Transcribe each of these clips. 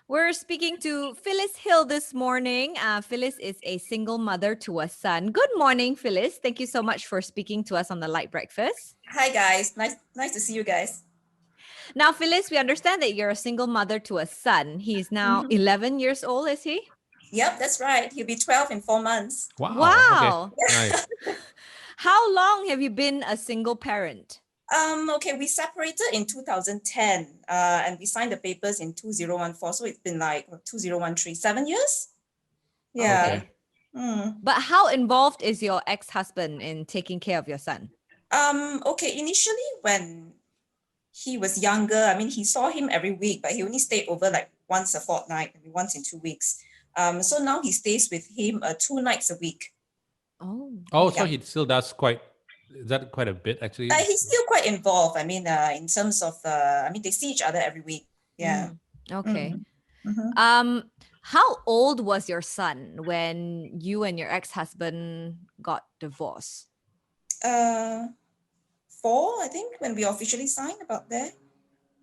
We're speaking to Phyllis Hill this morning. Phyllis is a single mother to a son. Good morning, Phyllis. Thank you so much for speaking to us on the Light Breakfast. Hi guys, nice to see you guys. Now, Phyllis, we understand that you're a single mother to a son. He's now 11 years old, is he? Yep, that's right. He'll be 12 in 4 months. Wow. Okay. Wow. Nice. How long have you been a single parent? Okay, we separated in 2010, and we signed the papers in 2014. So it's been like 2013, 7 years. Yeah. Okay. But how involved is your ex-husband in taking care of your son? Okay, initially when he was younger, I mean, he saw him every week, but he only stayed over like once a fortnight, maybe once in 2 weeks. So now he stays with him 2 nights a week. Oh, so he still does quite a bit actually? He's still quite involved. I mean, in terms of, I mean, they see each other every week. Yeah. Okay. Mhm. How old was your son when you and your ex-husband got divorced? 4, I think, when we officially signed about that.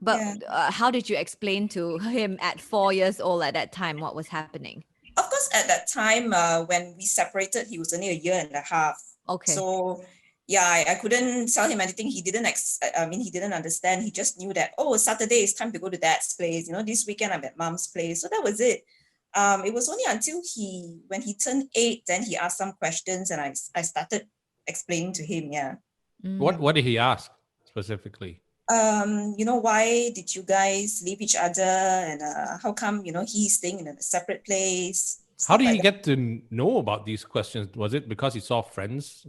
But how did you explain to him at 4 years old at that time what was happening? Of course, at that time, when we separated, he was only a year and a half. Okay. So, yeah, I couldn't tell him anything. He didn't. He didn't understand. He just knew that, oh, Saturday is time to go to dad's place. You know, this weekend I'm at mom's place. So that was it. It was only until when he turned 8, then he asked some questions, and I started explaining to him. Yeah. What did he ask specifically? Why did you guys leave each other, and how come he's staying in a separate place? How did he get to know about these questions? Was it because he saw friends?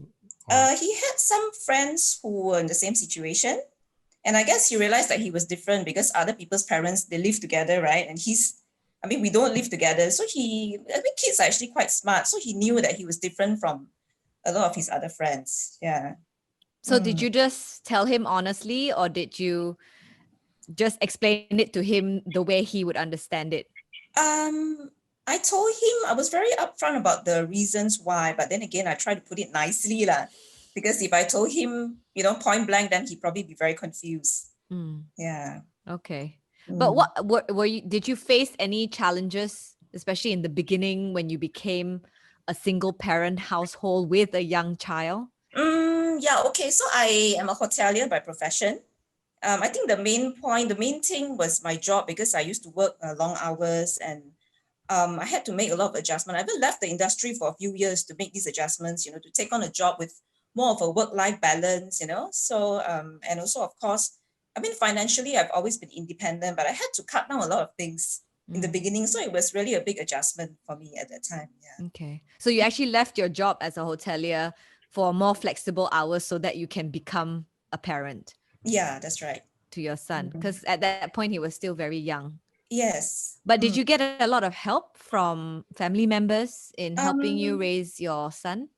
He had some friends who were in the same situation, and I guess he realized that he was different because other people's parents, they live together, right? And we don't live together. So I think kids are actually quite smart. So he knew that he was different from a lot of his other friends. Yeah. So did you just tell him honestly, or did you just explain it to him the way he would understand it? I told him, I was very upfront about the reasons why, but then again, I tried to put it nicely because if I told him, point blank, then he'd probably be very confused. Yeah. Okay. But what did you face any challenges, especially in the beginning when you became a single parent household with a young child? Yeah, okay. So I am a hotelier by profession. I think the main thing was my job, because I used to work long hours, and I had to make a lot of adjustments. I even left the industry for a few years to make these adjustments, to take on a job with more of a work-life balance, So, and also, of course, financially, I've always been independent, but I had to cut down a lot of things in the beginning. So it was really a big adjustment for me at that time. Yeah. Okay. So you actually left your job as a hotelier for more flexible hours so that you can become a parent. Yeah, that's right. To your son, because at that point he was still very young. Yes. But did you get a lot of help from family members in helping you raise your son?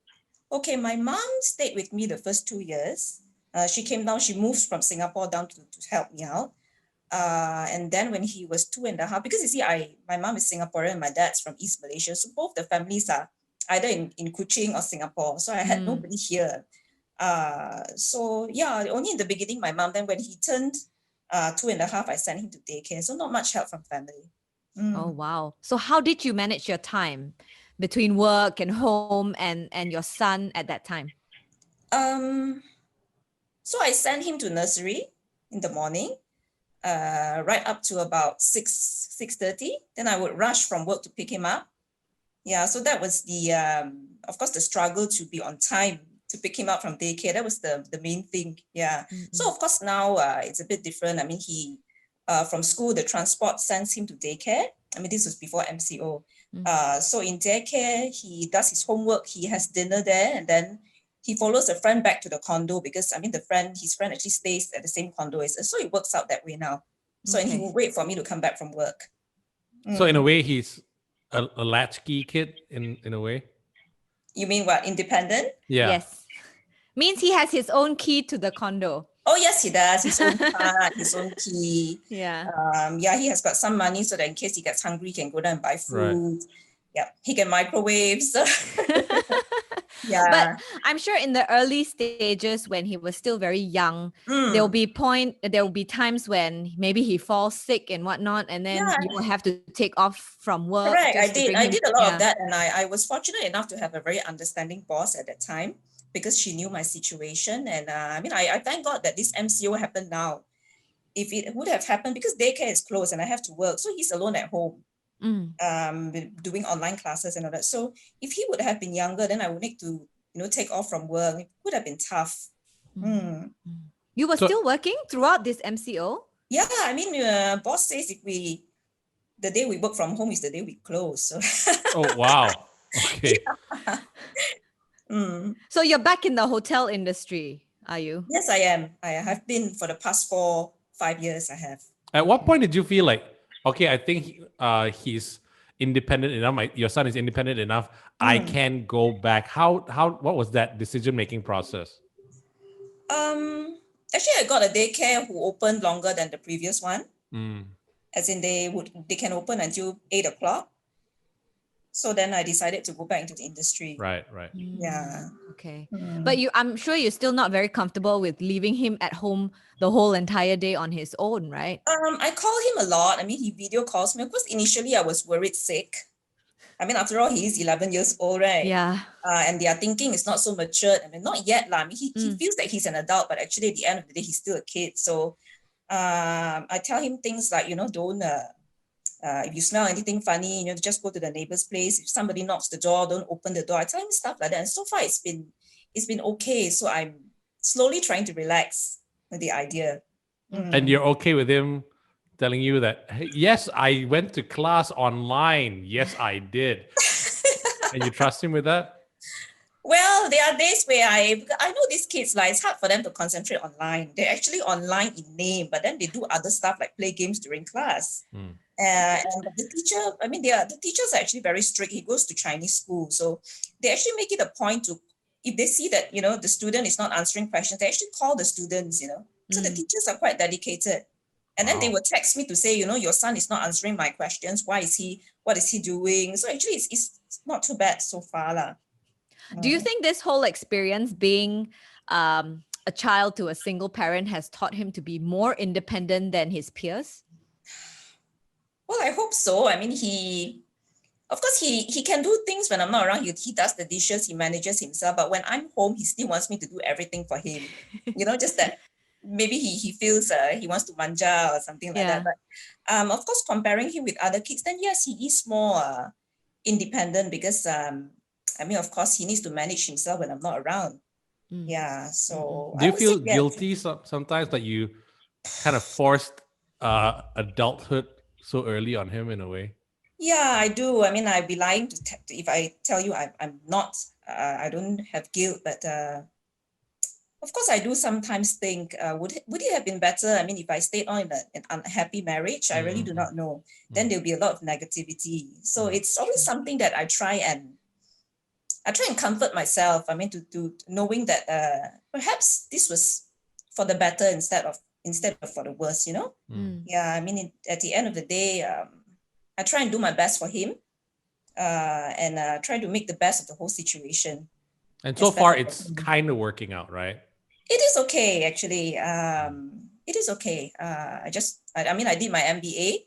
Okay, my mom stayed with me the first 2 years. She came down, she moved from Singapore down to help me out. And then when he was 2.5, because you see, my mom is Singaporean, my dad's from East Malaysia. So both the families are either in Kuching or Singapore. So I had nobody here. So yeah, only in the beginning, my mom, then when he turned 2.5, I sent him to daycare. So not much help from family. Oh, wow. So how did you manage your time between work and home and your son at that time? So I sent him to nursery in the morning, right up to about 6:30. Then I would rush from work to pick him up. Yeah, so that was of course, the struggle to be on time to pick him up from daycare. That was the main thing. Yeah. So of course now it's a bit different. I mean, he from school, the transport sends him to daycare. I mean, this was before MCO. So in daycare, he does his homework, he has dinner there, and then he follows a friend back to the condo, because his friend actually stays at the same condo as us. So it works out that way now. So and he will wait for me to come back from work. So in a way, he's a latchkey kid in a way. You mean what? Independent? Yeah. Yes. Means he has his own key to the condo. Oh yes, he does. His own card, his own key. Yeah. He has got some money so that in case he gets hungry, he can go down and buy food. Right. Yeah, he can microwave. So. Yeah. But I'm sure in the early stages when he was still very young, there'll be times when maybe he falls sick and whatnot, and then Yeah. you will have to take off from work. Correct. Just to bring I him. did a lot Yeah. of that, and I was fortunate enough to have a very understanding boss at that time because she knew my situation. And I mean, I thank God that this MCO happened now. If it would have happened, because daycare is closed and I have to work, so he's alone at home, doing online classes and all that. So if he would have been younger, then I would need to, take off from work. It would have been tough. You were So- still working throughout this MCO? Yeah, I mean, boss says the day we work from home is the day we close. So, Oh, wow. Okay. So you're back in the hotel industry, are you? yes, I am. I have been for the past 4-5 years. I have. At what point did you feel like, okay, I think he's independent enough. Your son is independent enough. I can go back. What was that decision-making process? Actually, I got a daycare who opened longer than the previous one. Mm. As in, they can open until 8 o'clock. So then I decided to go back into the industry. Right. Yeah. Okay. But I'm sure you're still not very comfortable with leaving him at home the whole entire day on his own, right? I call him a lot. I mean, he video calls me. Of course, initially I was worried sick. I mean, after all, he's 11 years old, right? Yeah. And their thinking is not so matured. I mean, not yet. I mean, he feels like he's an adult, but actually at the end of the day, he's still a kid. So I tell him things like, don't, if you smell anything funny, just go to the neighbor's place. If somebody knocks the door, don't open the door. I tell him stuff like that. And so far it's been okay. So I'm slowly trying to relax with the idea. And you're okay with him telling you that, hey, yes, I went to class online. Yes, I did. And you trust him with that? Well, there are days where I know these kids, like, it's hard for them to concentrate online. They're actually online in name, but then they do other stuff like play games during class. And the teacher, I mean, the teachers are actually very strict. He goes to Chinese school. So they actually make it a point to, if they see that, the student is not answering questions, they actually call the students, So the teachers are quite dedicated. And then they would text me to say, your son is not answering my questions. What is he doing? So actually it's not too bad so far, lah. Do you think this whole experience being a child to a single parent has taught him to be more independent than his peers? Well, I hope so. I mean, of course, he can do things when I'm not around. He does the dishes, he manages himself. But when I'm home, he still wants me to do everything for him. Just that maybe he feels he wants to manja or something like that. But of course, comparing him with other kids, then yes, he is more independent because I mean, of course, he needs to manage himself when I'm not around. Yeah. So do you feel guilty sometimes that you kind of forced adulthood so early on him in a way? Yeah, I do. I mean, I'd be lying if I tell you I'm not. I don't have guilt, but of course, I do sometimes think, would it have been better? I mean, if I stayed on in an unhappy marriage, I really do not know. Then there'll be a lot of negativity. So it's always something that I try and comfort myself. I mean, to knowing that perhaps this was for the better instead of for the worse. Yeah. I mean, at the end of the day, I try and do my best for him, and try to make the best of the whole situation. And so far, it's kind of working out, right? It is okay, actually. It is okay. I mean, I did my MBA.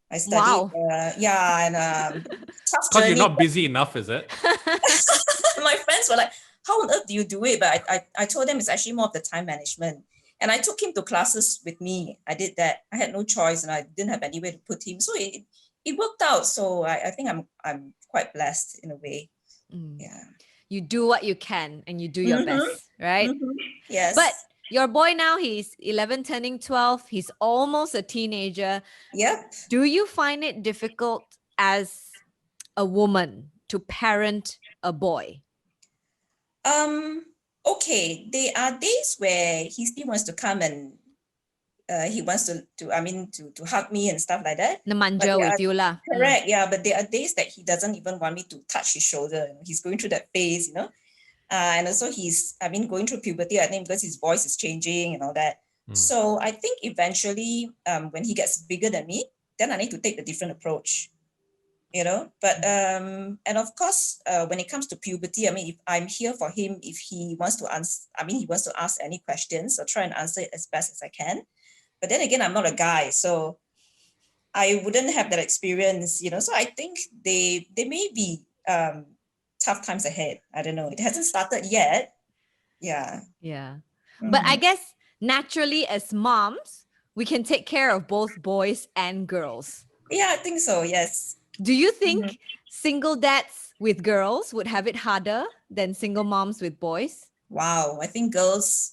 I studied. Wow. And tough Because journey. you're not busy enough, is it? My friends were like, "How on earth do you do it?" But I told them it's actually more of the time management. And I took him to classes with me. I did that. I had no choice, and I didn't have anywhere to put him. So it worked out. So I think I'm quite blessed in a way. Yeah. You do what you can and you do your best, right? Yes. But your boy now, he's 11 turning 12. He's almost a teenager. Yep. Do you find it difficult as a woman to parent a boy? Okay. There are days where he still wants to come and he wants to hug me and stuff like that. The manja with you lah. Correct. Yeah. But there are days that he doesn't even want me to touch his shoulder. He's going through that phase, and also he's going through puberty, I think, because his voice is changing and all that. So I think eventually when he gets bigger than me, then I need to take a different approach. But and of course, when it comes to puberty, I mean, if I'm here for him, if he wants to answer, I mean, he wants to ask any questions, I'll try and answer it as best as I can. But then again, I'm not a guy, so I wouldn't have that experience, so I think they may be tough times ahead. I don't know, it hasn't started yet. Yeah. But I guess naturally as moms, we can take care of both boys and girls. Yeah, I think so, yes. Do you think single dads with girls would have it harder than single moms with boys? Wow, I think girls.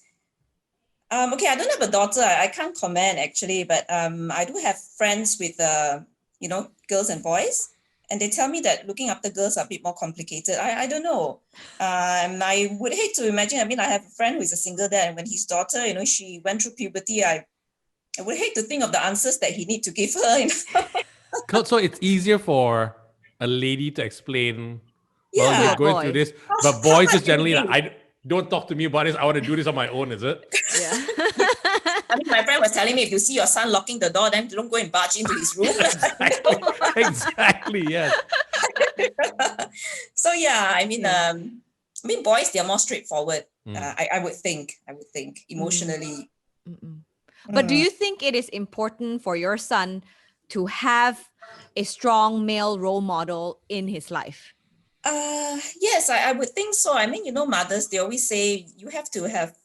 Okay, I don't have a daughter. I can't comment actually, but I do have friends with girls and boys, and they tell me that looking after girls are a bit more complicated. I don't know. I would hate to imagine. I mean, I have a friend who is a single dad, and when his daughter, she went through puberty, I would hate to think of the answers that he need to give her. So it's easier for a lady to explain, well, Yeah. you're going through boys. this, but boys is generally like, I don't talk to me about this. I want to do this on my own, is it? Yeah. I mean, my friend was telling me, if you see your son locking the door, then don't go and barge into his room. Exactly, yes. So yeah, I mean, boys, they are more straightforward. Mm. I would think emotionally. But do you think it is important for your son to have a strong male role model in his life? Yes, I would think so. I mean, mothers, they always say you have to have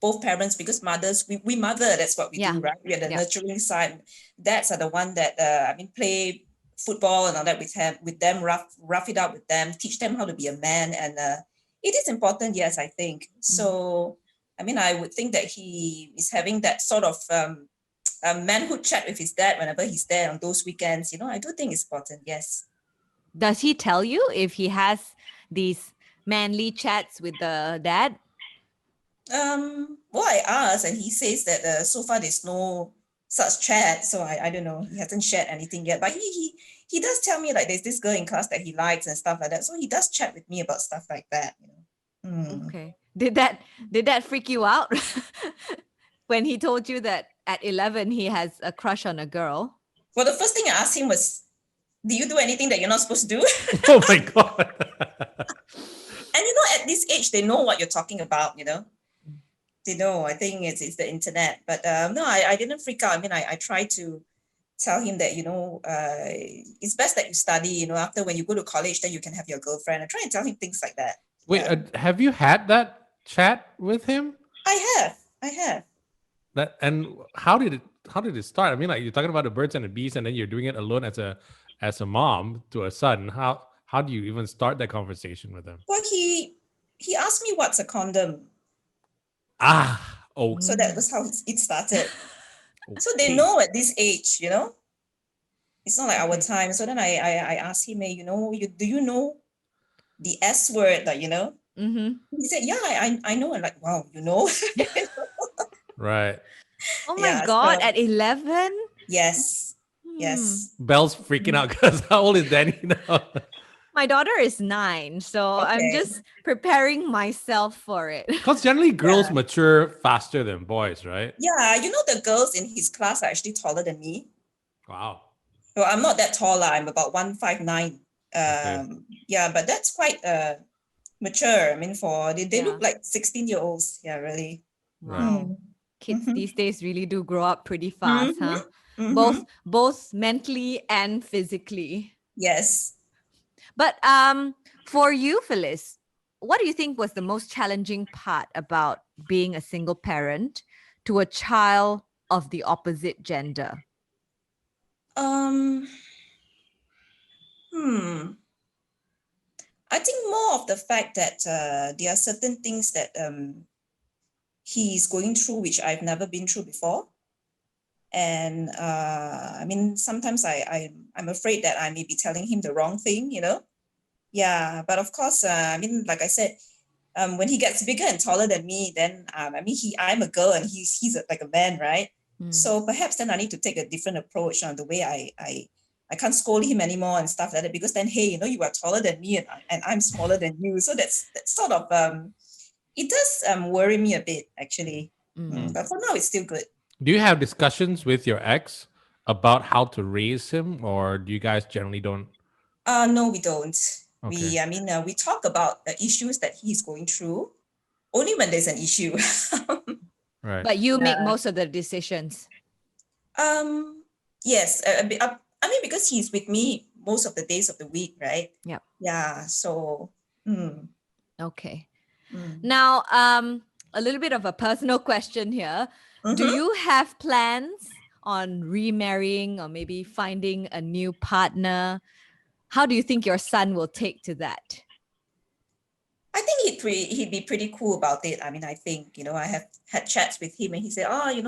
both parents, because mothers, we mother, that's what we do, right? We are the nurturing side. Dads are the one that, play football and all that with them, rough it out with them, teach them how to be a man. And it is important, yes, I think. So, I mean, I would think that he is having that sort of manhood chat with his dad whenever he's there on those weekends. I do think it's important, yes. Does he tell you if he has these manly chats with the dad? Well, I asked, and he says that so far there's no such chat. So I don't know. He hasn't shared anything yet. But he does tell me, like, there's this girl in class that he likes and stuff like that. So he does chat with me about stuff like that. Okay. Did that freak you out when he told you that at 11 he has a crush on a girl? Well, the first thing I asked him was, do you do anything that you're not supposed to do? Oh my God. And at this age, they know what you're talking about, They know. I think it's the internet. But no, I didn't freak out. I mean, I try to tell him that, it's best that you study, after when you go to college, then you can have your girlfriend. I try and tell him things like that. Wait, have you had that chat with him? I have. That, and how did it start? I mean, like, you're talking about the birds and the bees, and then you're doing it alone as a mom to a son. How do you even start that conversation with him? Well, he asked me what's a condom. Oh. So that was how it started. Okay. So they know at this age, It's not like our time. So then I asked him, hey, do you know the S word, like, Mm-hmm. He said, yeah, I know. And like, wow, Right. Oh my God, so, at 11? Yes. Yes. Belle's freaking out because how old is Danny now? My daughter is 9, so I'm just preparing myself for it. Because generally girls mature faster than boys, right? Yeah, the girls in his class are actually taller than me. Wow. Well, I'm not that tall. I'm about 159. Okay. Yeah, but that's quite mature. I mean, they look Yeah. like 16-year-olds. Yeah, really. Wow. Kids these days really do grow up pretty fast, huh? Mhm. Both mentally and physically. Yes. But for you, Phyllis, what do you think was the most challenging part about being a single parent to a child of the opposite gender? I think more of the fact that there are certain things that he's going through which I've never been through before. And I mean, sometimes I'm afraid that I may be telling him the wrong thing, Yeah, but of course, I mean, like I said, when he gets bigger and taller than me, then I mean, I'm a girl and he's like a man, right? So perhaps then I need to take a different approach on the way I can't scold him anymore and stuff like that, because then, hey, you are taller than me and I'm smaller than you. So that's sort of it does worry me a bit, actually. But for now, it's still good. Do you have discussions with your ex about how to raise him, or do you guys generally don't No, we don't. Okay. We talk about the issues that he's going through only when there's an issue. Right. But you make Yeah. most of the decisions. Yes, because he's with me most of the days of the week, right? Yep. Yeah. So, Okay. mm. Now, a little bit of a personal question here. Do Mhm. you have plans on remarrying or maybe finding a new partner? How do you think your son will take to that? I think he'd be pretty cool about it. I think, I have had chats with him and he said,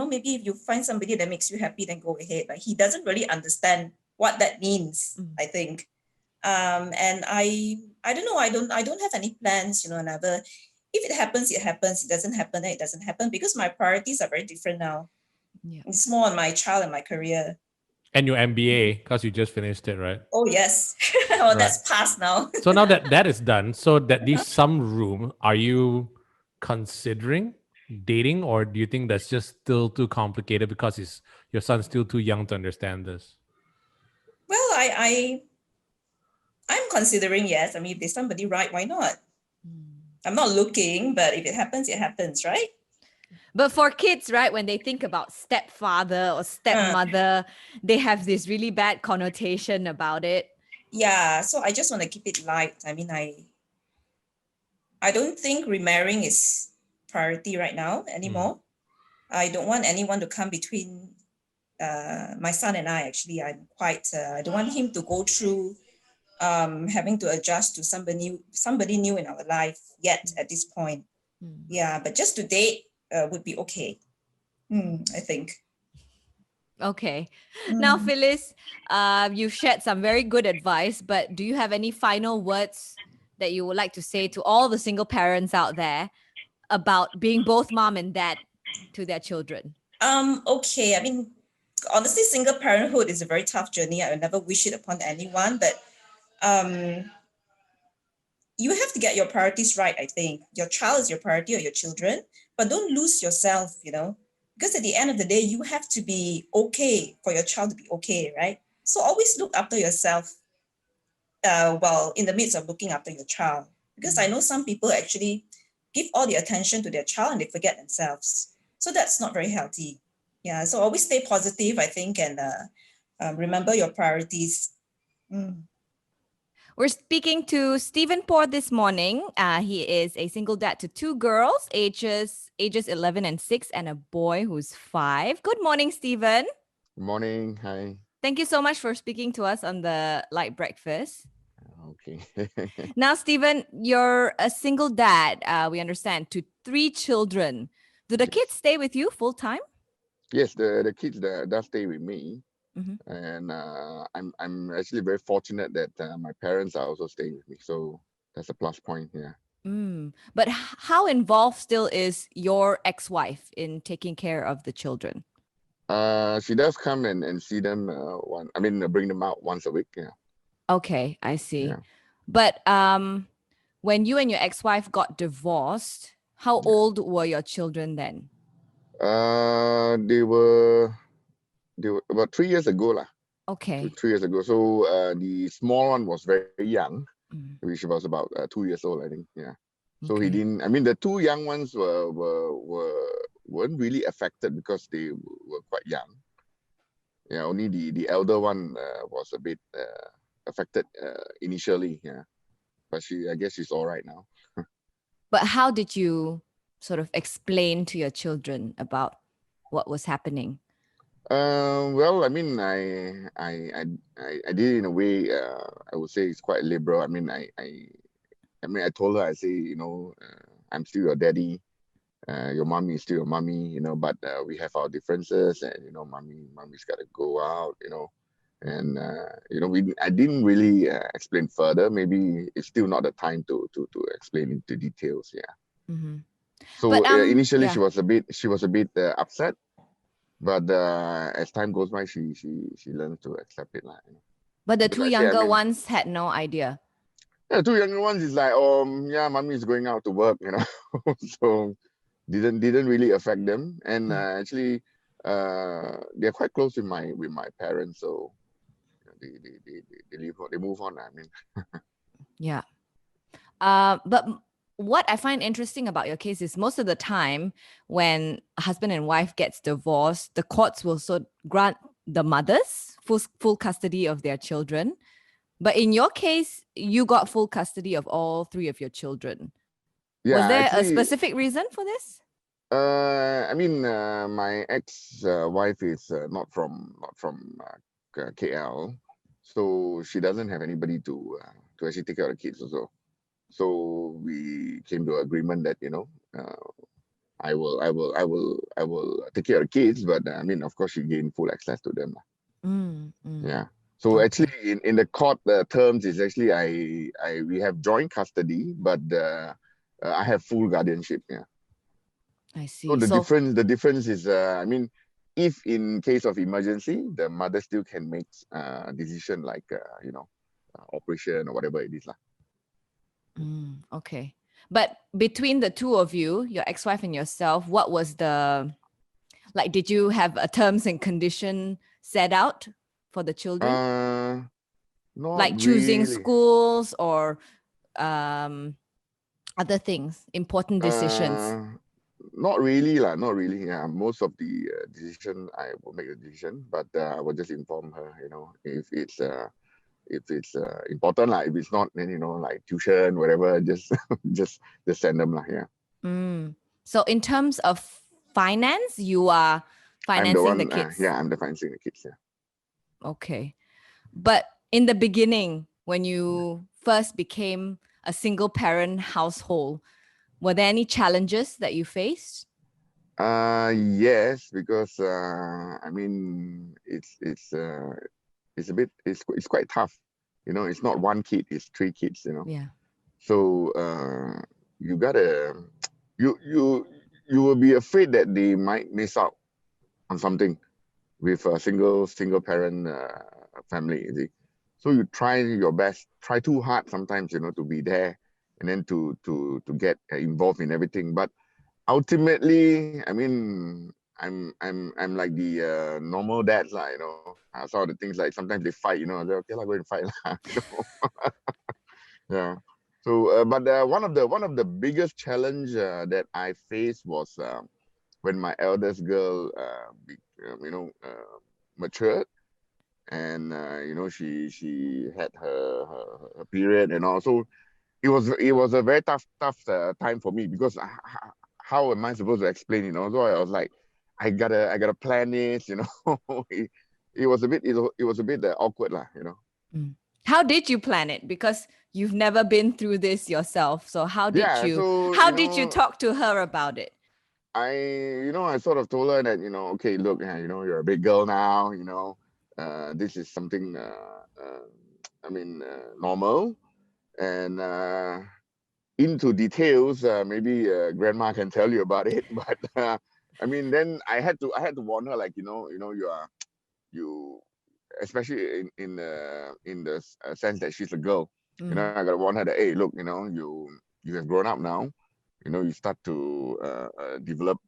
maybe if you find somebody that makes you happy, then go ahead. But he doesn't really understand what that means, I think. And I don't know, I don't have any plans, never. If it happens, it happens. It doesn't happen, then it doesn't happen, because my priorities are very different now. Yeah. It's more on my child and my career. And your MBA, because you just finished it, right? Oh, yes. Well, Right. that's past now. So now that that is done, so that leaves some room. Are you considering dating, or do you think that's just still too complicated because your son's still too young to understand this? Well, I'm considering, yes. If there's somebody right, why not? I'm not looking, but if it happens, right? But for kids, right, when they think about stepfather or stepmother, they have this really bad connotation about it. Yeah, so I just want to keep it light. I don't think remarrying is priority right now anymore. I don't want anyone to come between my son and I. Actually, I don't want him to go through having to adjust to somebody new in our life yet at this point. Yeah, but just to date would be okay. I think. Okay. Now, Phyllis, you've shared some very good advice, but do you have any final words that you would like to say to all the single parents out there about being both mom and dad to their children? Okay. Honestly, single parenthood is a very tough journey. I will never wish it upon anyone, but you have to get your priorities right. I think your child is your priority, or your children, but don't lose yourself, because at the end of the day, you have to be okay for your child to be okay, right? So always look after yourself while in the midst of looking after your child, because I know some people actually give all the attention to their child and they forget themselves. So that's not very healthy. Yeah, so always stay positive, I think, and remember your priorities. We're speaking to Stephen Poor this morning. He is a single dad to two girls, ages 11 and 6, and a boy who's 5. Good morning, Stephen. Good morning. Hi. Thank you so much for speaking to us on the Light Breakfast. Okay. Now, Stephen, you're a single dad, we understand, to 3 children. Do the kids stay with you full time? Yes, the kids that does stay with me, Mhm. and I'm actually very fortunate that my parents are also staying with me. So that's a plus point here. But how involved still is your ex-wife in taking care of the children? She does come and see them bring them out once a week. Yeah. Okay, I see. Yeah. But when you and your ex-wife got divorced, how old were your children then? They were about 3 years ago lah. Okay. 3 years ago. So the small one was very young, Mm. which was about 2 years old, I think. Yeah. So he Okay. didn't. The two young ones weren't really affected because they were quite young. Yeah, only the elder one was a bit affected initially. Yeah, but I guess she's all right now. But how did you sort of explain to your children about what was happening? Well, I did it in a way. I would say it's quite liberal. I told her, I say, I'm still your daddy. Your mommy is still your mommy, but we have our differences, and mommy's got to go out, and I didn't really explain further. Maybe it's still not the time to explain into details. Yeah. Mm-hmm. So But initially yeah. she was a bit upset, but as time goes by, she learns to accept it, But the Because two I say, younger ones had no idea. yeah, two younger ones is like, yeah, mommy is going out to work, so didn't really affect them, and actually they're quite close with my parents, so they leave, they move on. I mean, Yeah. But what I find interesting about your case is most of the time when a husband and wife gets divorced, the courts will grant the mothers full custody of their children. But in your case, you got full custody of all three of your children. Was yeah, there a actually, specific reason for this? I mean, my ex wife is not from KL, so she doesn't have anybody to actually take care of the kids also. So we came to agreement that I will take care of the kids, but I mean, of course, she gained full access to them. Yeah. So actually, Okay. in the court terms, is actually we have joint custody, but I have full guardianship. Yeah. I So see. So the difference is, I mean, if in case of emergency, the mother still can make decision like operation or whatever it is lah. okay. But between the two of you, your ex-wife and yourself, what was did you have a terms and condition set out for the children? Not Like choosing really. schools or other things, important decisions? Not really lah, not really. Yeah, most of the decision I will make a decision, but I will just inform her. If it's important lah. If it's not, then like tuition, whatever, just just send them lah. Yeah. So in terms of finance, you are I'm the financing the one. kids. Yeah, I'm the financing the kids. Yeah. Okay. But in the beginning, when you first became a single parent household, were there any challenges that you faced? Yes, because I mean it's a bit it's quite tough. It's not one kid, it's three kids. Yeah. So you gotta you will be afraid that they might miss out on something with a single parent family. You see. So you try your best, try too hard sometimes, to be there and then to get involved in everything. But ultimately, I mean, I'm like the normal dads lah. Some of the things like sometimes they fight. They're okay, like go and fight lah. Yeah. So, but one of the biggest challenge that I faced was when my eldest girl, matured, and she had her period and all. So it was a very tough time for me because how am I supposed to explain? So I was like, I gotta plan this. It was a bit awkward lah. How did you plan it? Because you've never been through this yourself. So how did Yeah. you So how did you talk to her about it? I sort of told her that, okay, look, you're a big girl now, this is something, I mean, normal. And into details, maybe grandma can tell you about it. But I mean, then I had to warn her, like, you, especially in the sense that she's a girl, I gotta warn her that, hey, look, you have grown up now. You start to develop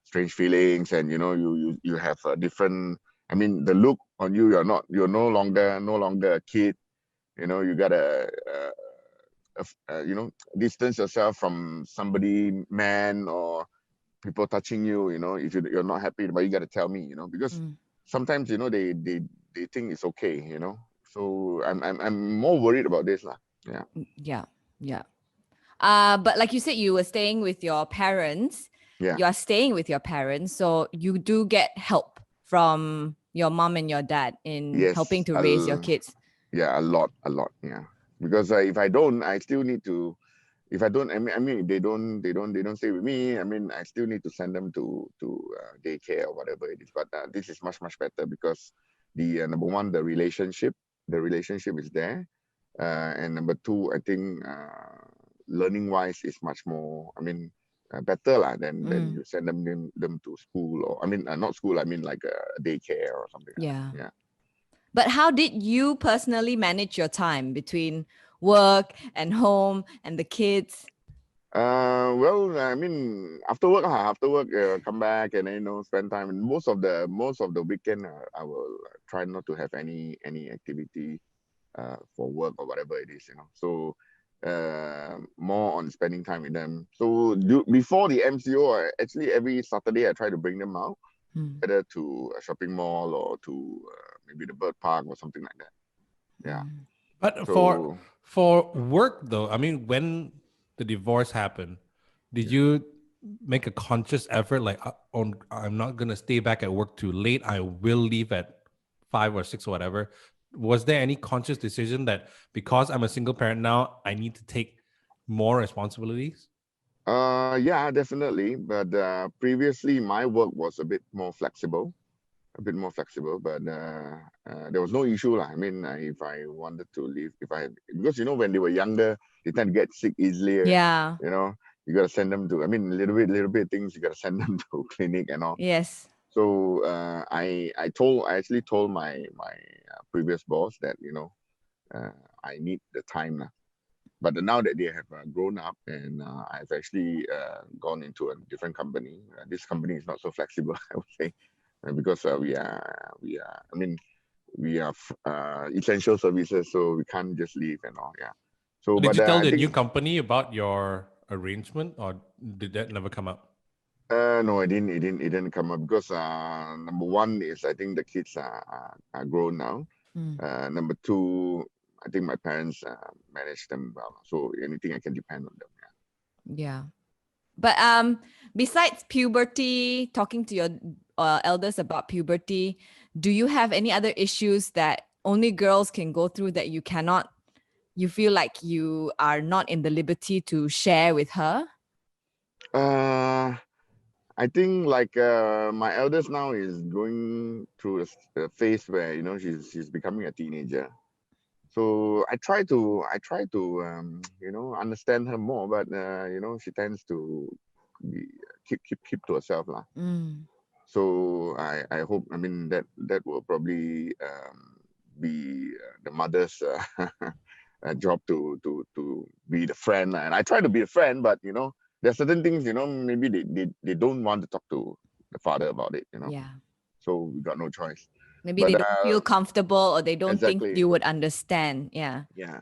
strange feelings, and you have a different. I mean, the look on you, you're no longer a kid. You gotta distance yourself from somebody, man or people touching you. If you're not happy, but you gotta tell me. Because sometimes they think it's okay. So I'm more worried about this lah. Yeah. Yeah. But like you said, you were staying with your parents. Yeah. You are staying with your parents, so you do get help from your mom and your dad in Yes, helping to raise your kids. Yeah, a lot. Yeah, because if I don't, I still need to. If I don't, I mean, they don't stay with me. I mean, I still need to send them to daycare or whatever it is. But this is much better because the number one, the relationship is there, and number two, I think learning wise is much more. I mean, better lah than you send them to school, or I mean, not school. I mean like a daycare or something. Yeah. Yeah. But how did you personally manage your time between work and home and the kids? Well, I mean, after work, come back and spend time. And most of the weekend, I will try not to have any activity for work or whatever it is. So more on spending time with them. So before the MCO, actually every Saturday I try to bring them out, either to a shopping mall or to maybe the bird park or something like that. Yeah. But So for work though, I mean, when the divorce happened, did you make a conscious effort like, I'm not gonna stay back at work too late. I will leave at 5 or 6 or whatever. Was there any conscious decision that because I'm a single parent now, I need to take more responsibilities? yeah, definitely. But previously my work was a bit more flexible, but there was no issue lah. I mean, if I wanted to leave, because when they were younger, they tend to get sick easily. Yeah. You gotta send them to. I mean, little bit things you gotta send them to clinic and all. Yes. So I actually told my previous boss that I need the time lah. But now that they have grown up and I've actually gone into a different company, this company is not so flexible, I would say, because we are. I mean, we are essential services, so we can't just leave and all. Yeah. So, Did but you tell I the think new company about your arrangement, or did that never come up? no, I didn't. It didn't come up because number one is I think the kids are grown now. Number two, I think my parents manage them well, so anything I can depend on them. Yeah. But besides puberty, talking to your elders about puberty, do you have any other issues that only girls can go through that you feel like you are not in the liberty to share with her? I think like my eldest now is going through a phase where she's becoming a teenager. So I try to understand her more, but she tends to be, keep to herself lah. So I hope, I mean, that will probably be the mother's job to be the friend, and I try to be a friend, but there are certain things maybe they don't want to talk to the father about it. Yeah. So we got no choice. Maybe But they don't feel comfortable or they don't think exactly. you would understand. Yeah. Yeah.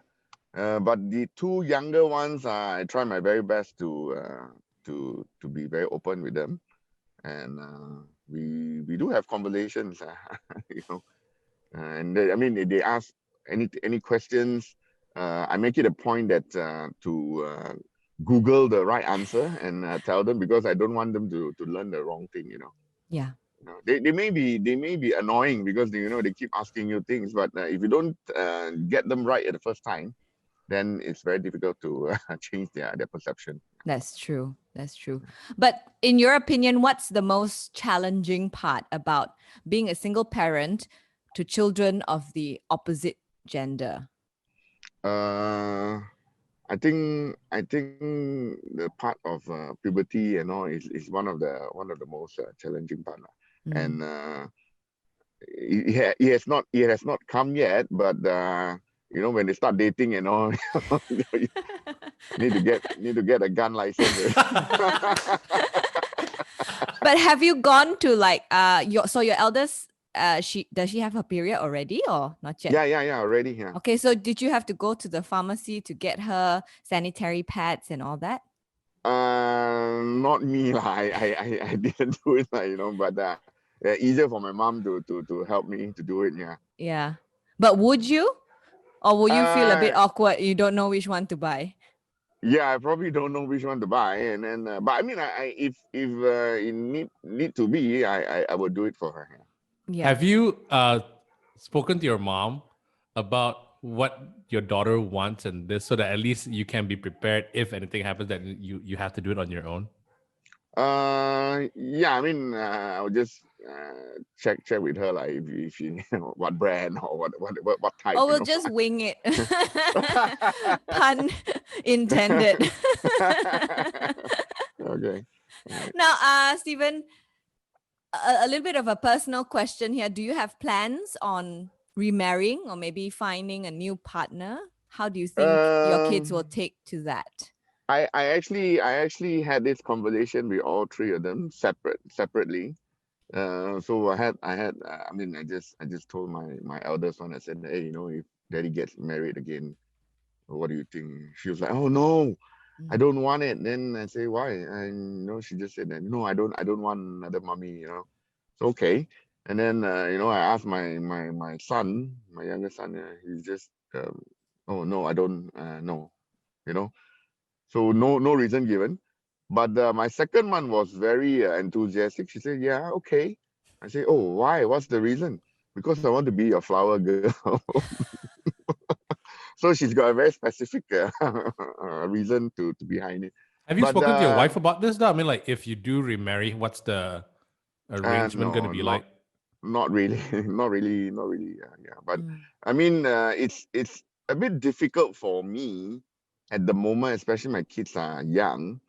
But the two younger ones, I try my very best to be very open with them, and we do have conversations, and I mean, if they ask any questions, I make it a point that to Google the right answer and tell them, because I don't want them to learn the wrong thing. Yeah. They may be annoying because they keep asking you things, but if you don't get them right at the first time, then it's very difficult to change their perception. That's true. That's true. But in your opinion, what's the most challenging part about being a single parent to children of the opposite gender? I think the part of puberty and all is one of the most challenging part, and it has not come yet, but when they start dating and all, you need to get a gun license. But have you gone to like your eldest does she have her period already or not yet? Yeah, already. Yeah. Okay, so did you have to go to the pharmacy to get her sanitary pads and all that? Not me lah. I didn't do it, but easier for my mom to help me to do it. Yeah. Yeah. But would you? Or will you feel a bit awkward? You don't know which one to buy? Yeah, I probably don't know which one to buy, and then but I mean, if it need to be, I would do it for her. Yeah. Have you spoken to your mom about what your daughter wants and this, so that at least you can be prepared if anything happens that you have to do it on your own? Yeah, I mean, I'll just check with her, like if she what brand or what type. Or we'll just wing it. Pun intended. Okay. Now, Steven, a little bit of a personal question here. Do you have plans on remarrying or maybe finding a new partner? How do you think your kids will take to that? I actually had this conversation with all three of them separately. So I mean, I just told my eldest one. I said, hey, you know, if daddy gets married again, what do you think? She was like, oh no, I Mm. don't want it. Then I say, why? And you know, she just said that, no, I don't want another mommy, you know. So okay. And then you know, I asked my son, my younger son, he's just oh no, I don't no, you know. So no reason given. But my second one was very enthusiastic. She said, yeah, okay. I say, oh, why? What's the reason? Because I want to be a flower girl. So she's got a very specific reason to behind it. Have you But spoken to your wife about this? Though? I mean, like, if you do remarry, what's the arrangement going to no, be like? not really, not really. Yeah. But Mm. I mean, it's a bit difficult for me at the moment, especially my kids are young.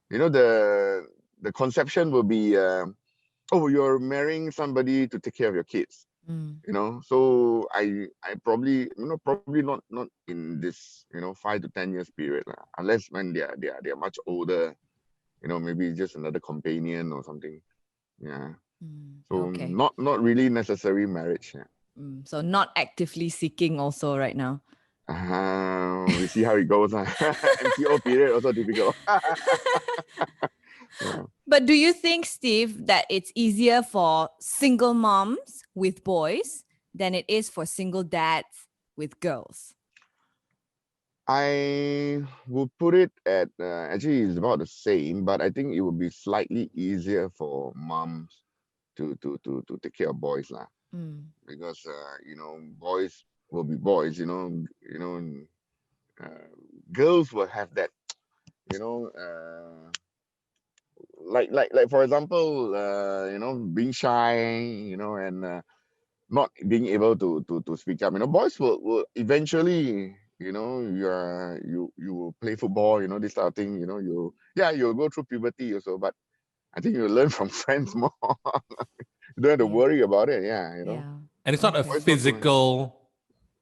You know, the conception will be, oh, you're marrying somebody to take care of your kids. Mm. You know, so I probably, you know, probably not in this, you know, 5 to 10 years period, unless when they're much older, you know, maybe just another companion or something. Yeah. Mm. So Okay. not really necessary marriage. Yeah. Mm. So not actively seeking also right now. We see how it goes. MCO period also difficult. Yeah. But do you think, Steve, that it's easier for single moms with boys than it is for single dads with girls? I would put it at actually it's about the same, but I think it would be slightly easier for moms to take care of boys lah, Mm. because you know, boys will be boys, and, girls will have that, you know, like for example, you know, being shy, you know, and not being able to speak up. You know, boys will eventually, you know, you will play football, you know, this type of thing. You know, you'll go through puberty also, but I think you learn from friends more. You don't have to Yeah. worry about it. Yeah, you know, Yeah. And it's not a Okay. boys not too much.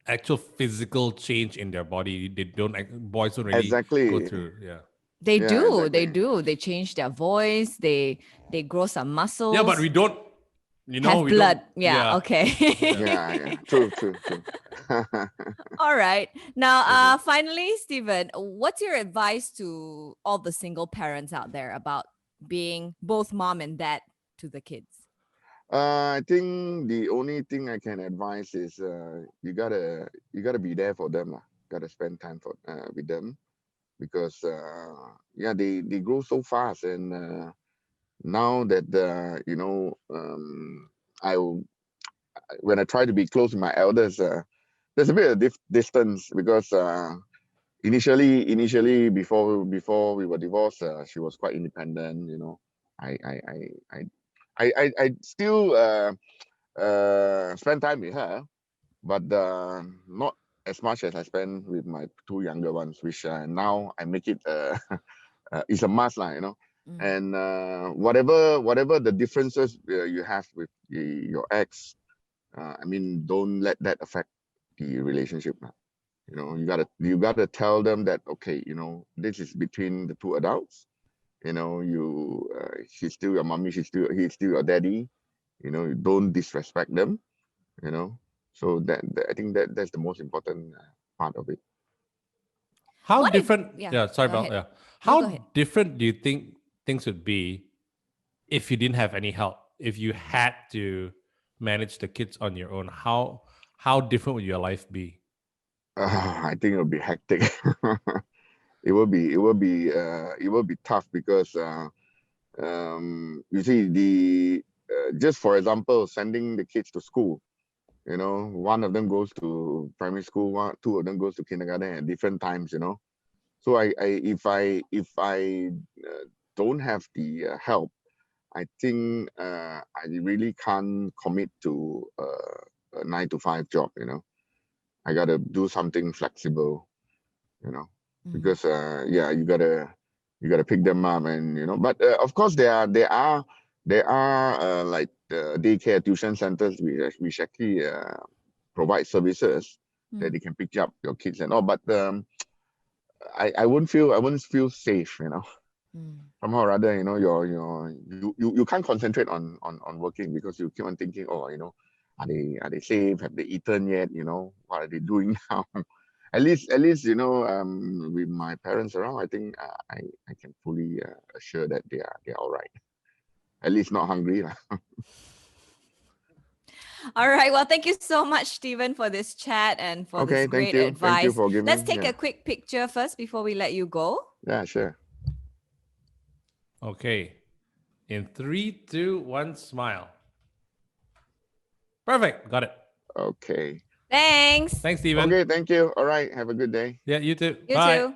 actual physical change in their body. They don't, boys don't really go Exactly. through. Yeah. They Yeah, do. They exactly. do. They change their voice. They grow some Yeah, but muscles. we don't, you know, Have we don't, blood. Yeah. yeah. Okay. Yeah. Yeah. True. All right. Now, Okay. finally, Stephen, what's your advice to all the single parents out there about being both mom and dad to the kids? I think the only thing I can advise is you gotta be there for them lah. Gotta spend time for with them, because yeah, they grow so fast, and now that you know, I will- when I try to be close to my elders, there's a bit of distance, because initially before we were divorced, she was quite independent, you know. I I I I I still spend time with her, but not as much as I spend with my two younger ones, which now I make it it's a must lah, you know. Mm. And whatever the differences you have with your ex, I mean, don't let that affect the relationship lah. You know, you gotta tell them that, okay, you know, this is between the two adults. You know, she's still your mommy, he's still your daddy. You know, you don't disrespect them. You know, so I think that's the most important part of it. How What if, different, yeah, yeah, sorry go about, ahead. yeah. No, How go ahead. different do you think things would be if you didn't have any help? If you had to manage the kids on your own, how different would your life be? I think it'll be hectic. It will be tough, because you see, the just for example, sending the kids to school. You know, one of them goes to primary school, two of them goes to kindergarten at different times. You know, so if I don't have the help, I think I really can't commit to a 9 to 5 job. You know, I gotta do something flexible. You know, Mm. because yeah, you gotta pick them up, and you know. But of course, there are like daycare tuition centers which actually provide services that Mm. they can pick up your kids and all. But I wouldn't feel safe, you know. Mm. Somehow or other, you know, you can't concentrate on working because you keep on thinking, oh, you know, are they safe? Have they eaten yet? You know, what are they doing now? At least, you know, with my parents around, I think I can fully assure that they're all right. At least not hungry. All right. Well, thank you so much, Steven, for this chat and for this Okay, thank great you. Thank you advice. for Let's giving. take Yeah, a quick picture first before we let you go. yeah, sure. Okay. In 3, 2, 1, smile. Perfect. Got it. Okay. Thanks. Thanks, Steven. Okay, thank you. All right. Have a good day. Yeah, you too. You Bye. too.